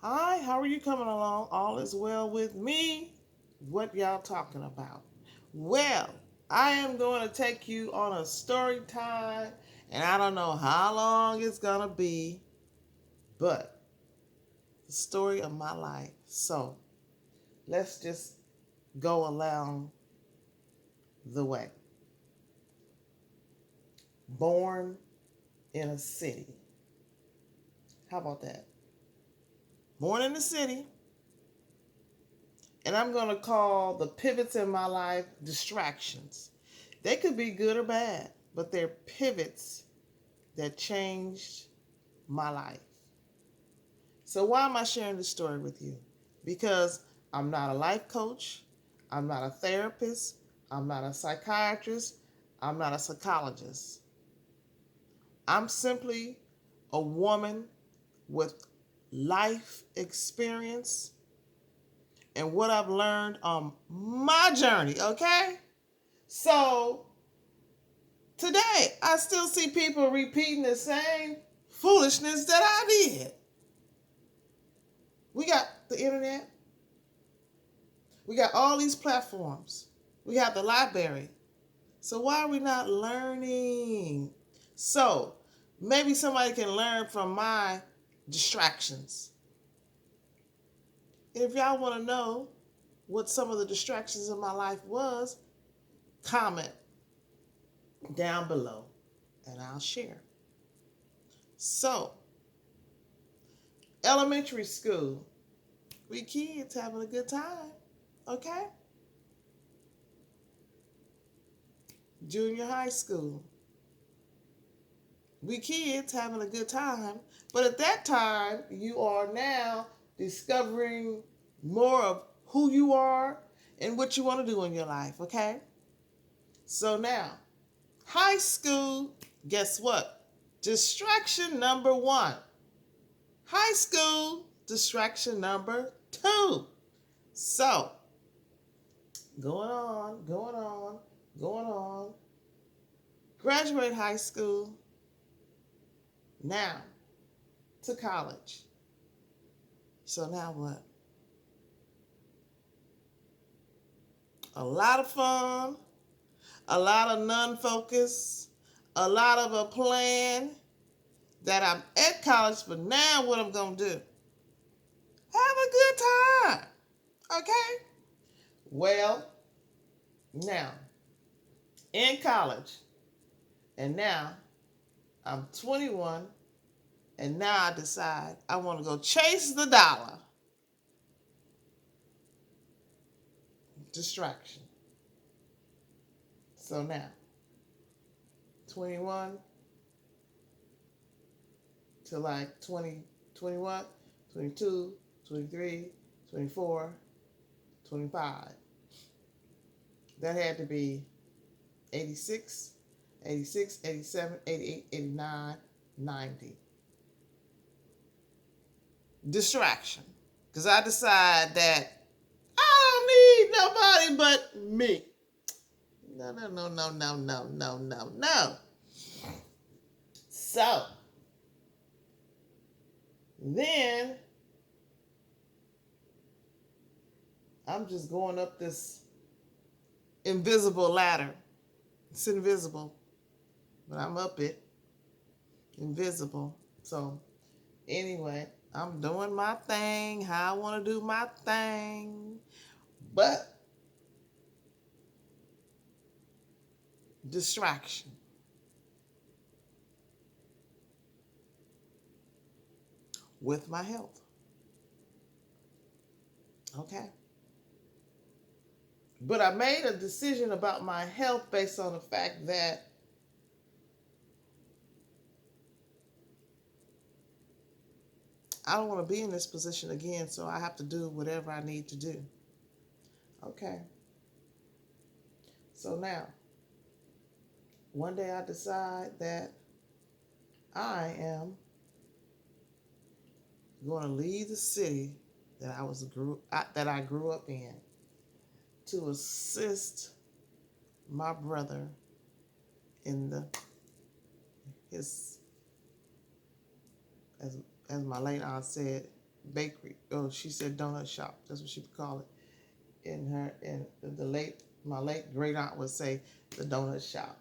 Hi, how are you coming along? All is well with me. What y'all talking about? Well, I am going to take you on a story time, and I don't know how long it's going to be, but the story of my life. So let's just go along the way. Born in a city. How about that? Born in a city, and I'm going to call the pivots in my life distractions. They could be good or bad, but they're pivots that changed my life. So, why am I sharing this story with you? Because I'm not a life coach, I'm not a therapist, I'm not a psychiatrist, I'm not a psychologist. I'm simply a woman with life experience and what I've learned on my journey, okay? So, today, I still see people repeating the same foolishness that I did. We got the internet. We got all these platforms. We have the library. So why are we not learning? So maybe somebody can learn from my distractions. And if y'all want to know what some of the distractions in my life was, comment down below and I'll share. So, elementary school, we kids having a good time, okay? Junior high school, we kids having a good time. But at that time, you are now discovering more of who you are and what you want to do in your life, okay? So now, high school, guess what? Distraction number one. High school, distraction number two. So, going on. Graduate high school, now to college. So now what? A lot of fun, a lot of non-focus, a lot of a plan that I'm at college, but now what I'm going to do? Have a good time, okay? Well, now, in college, and now I'm 21, and now I decide I want to go chase the dollar. Distraction. So now, 21 to like 20, 21, 22, 23, 24, 25. That had to be 86, 86, 87, 88, 89, 90. Distraction. Because I decide that I don't need nobody but me. No, no, no, no, no, no, no, no, no. So, then I'm just going up this invisible ladder. It's invisible, but I'm up it. Invisible. So, anyway, I'm doing my thing, how I want to do my thing. But distraction. With my health. Okay. But I made a decision about my health based on the fact that I don't want to be in this position again, so I have to do whatever I need to do. Okay. So now, one day I decide that I am going to leave the city that I grew up in to assist my brother in his as my late aunt said, bakery. Oh, she said donut shop. That's what she would call it. In the late my late great aunt would say the donut shop.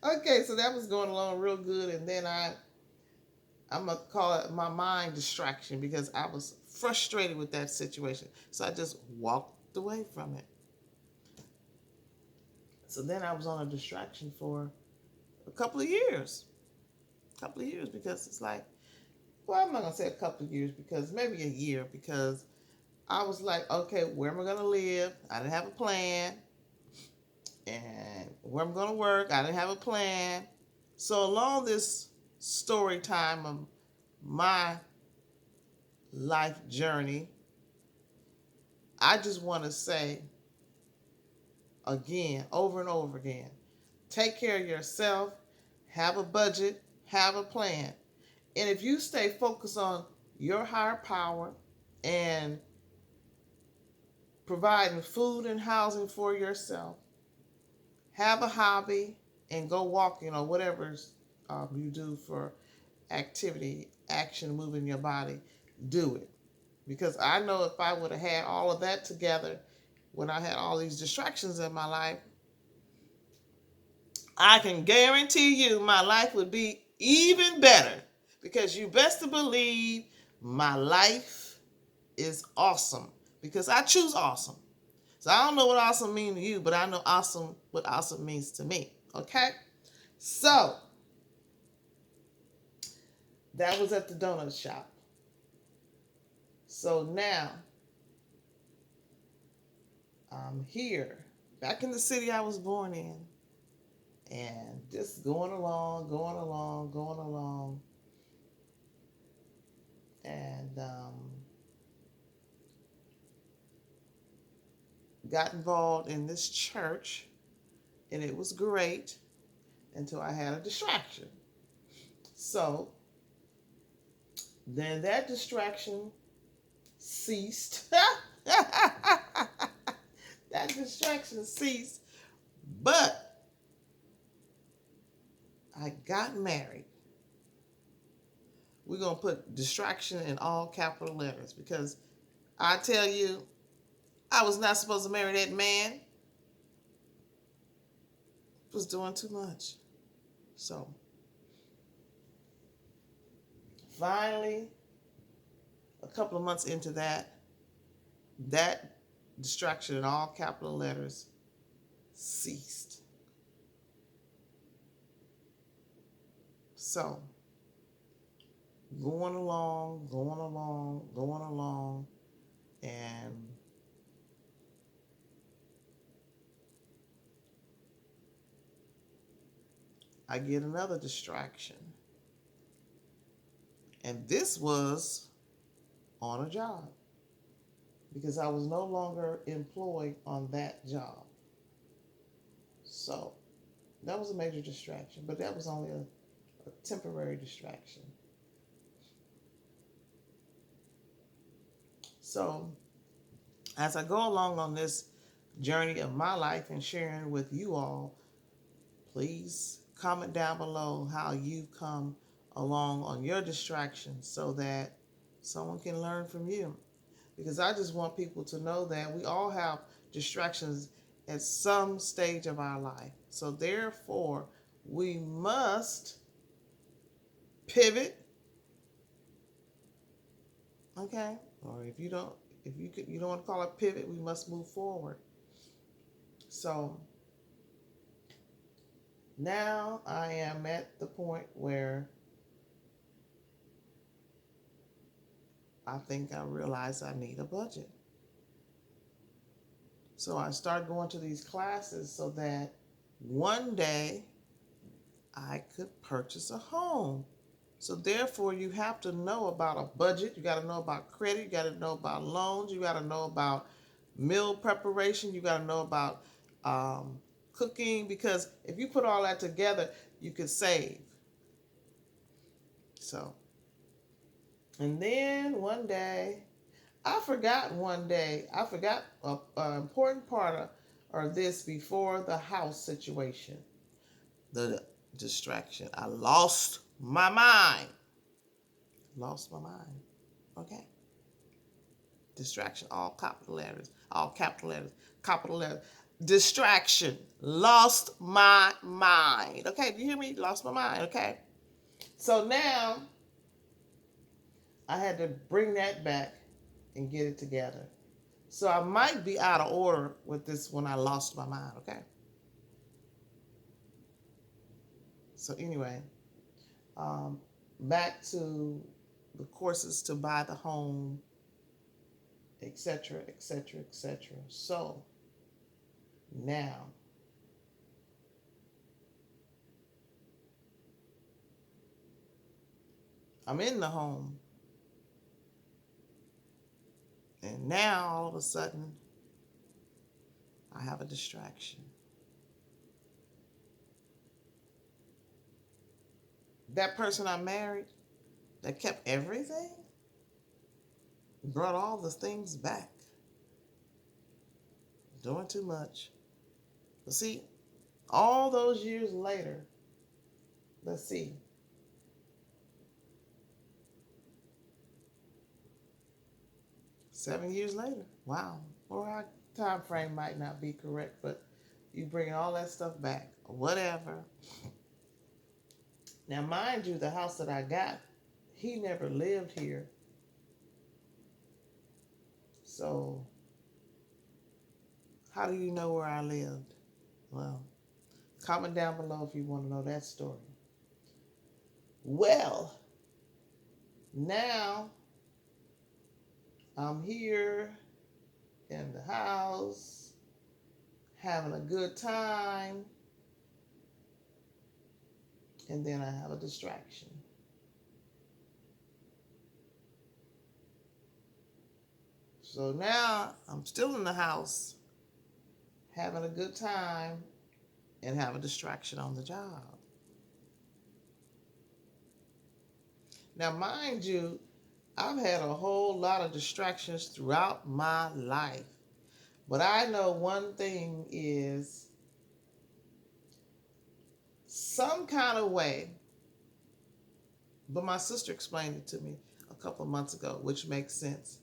Okay, so that was going along real good, and then I'm gonna call it my mind distraction because I was frustrated with that situation. So I just walked away from it. So then I was on a distraction for a couple of years. A couple of years because it's like, well, I'm not gonna say a couple of years because maybe a year because I was like, okay, where am I gonna live? I didn't have a plan. And where I'm gonna work, I didn't have a plan. So along this story time of my life journey, I just want to say again, over and over again, take care of yourself, have a budget, have a plan. And if you stay focused on your higher power and providing food and housing for yourself, have a hobby and go walking or whatever you do for activity, action, moving your body, do it. Because I know if I would have had all of that together when I had all these distractions in my life, I can guarantee you my life would be even better. Because you best to believe my life is awesome. Because I choose awesome. So I don't know what awesome means to you, but I know awesome what awesome means to me. Okay? So that was at the donut shop. So now I'm here, back in the city I was born in, and just going along, going along, going along, and got involved in this church, and it was great until I had a distraction. So then that distraction ceased. That distraction ceased, but I got married. We're going to put distraction in all capital letters because I tell you, I was not supposed to marry that man. Was doing too much. So finally, a couple of months into that distraction in all capital letters ceased. So going along, going along, going along, and I get another distraction. And this was on a job because I was no longer employed on that job. So that was a major distraction, but that was only a temporary distraction. So as I go along on this journey of my life and sharing with you all, please comment down below how you come along on your distractions so that someone can learn from you. Because I just want people to know that we all have distractions at some stage of our life. So therefore, we must pivot, okay? Or if you don't want to call it pivot, we must move forward. So now I am at the point where I think I realize I need a budget. So I started going to these classes so that one day I could purchase a home. So therefore, you have to know about a budget. You got to know about credit. You got to know about loans. You got to know about meal preparation. You got to know about cooking. Because if you put all that together, you could save. So, and then one day, I forgot an important part of this before the house situation, the distraction. I lost my mind. lost my mind. Okay? Distraction, all capital letters, all capital letters, capital letters. Distraction, lost my mind. Okay, do you hear me? Lost my mind. Okay. So now I had to bring that back and get it together. So I might be out of order with this when I lost my mind. Okay. So anyway, um, back to the courses to buy the home, etc., etc., etc. So now I'm in the home, and now all of a sudden I have a distraction. That person I married that kept everything brought all the things back. Doing too much. But see, all those years later, let's see, 7 years later. Wow. Or our time frame might not be correct, but you bring all that stuff back. Whatever. Now, mind you, the house that I got, he never lived here. So, how do you know where I lived? Well, comment down below if you want to know that story. Well, now I'm here in the house, having a good time, and then I have a distraction. So now I'm still in the house, having a good time, and have a distraction on the job. Now, mind you, I've had a whole lot of distractions throughout my life. But I know one thing is some kind of way, but my sister explained it to me a couple of months ago, which makes sense.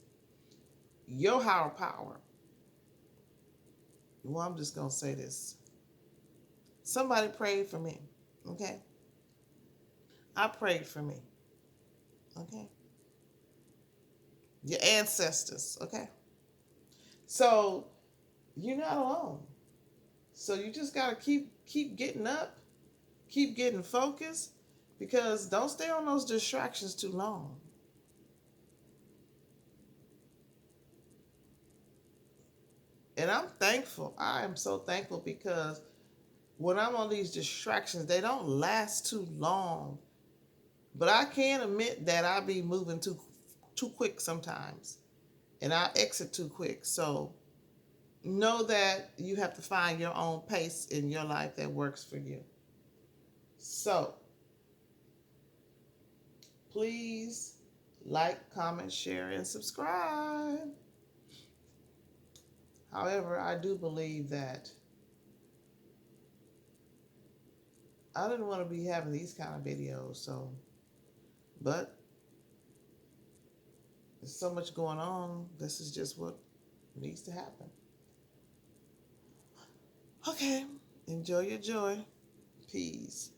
Your higher power. Well, I'm just going to say this. Somebody prayed for me, okay? I prayed for me, okay? Your ancestors, okay? So you're not alone. So you just got to keep getting up, keep getting focused, because don't stay on those distractions too long. And I'm thankful. I am so thankful because when I'm on these distractions, they don't last too long. But I can admit that I be moving too quick sometimes, and I exit too quick. So know that you have to find your own pace in your life that works for you. So please like, comment, share, and subscribe. However, I do believe that I didn't want to be having these kind of videos, but there's so much going on. This is just what needs to happen. Okay, enjoy your joy. Peace.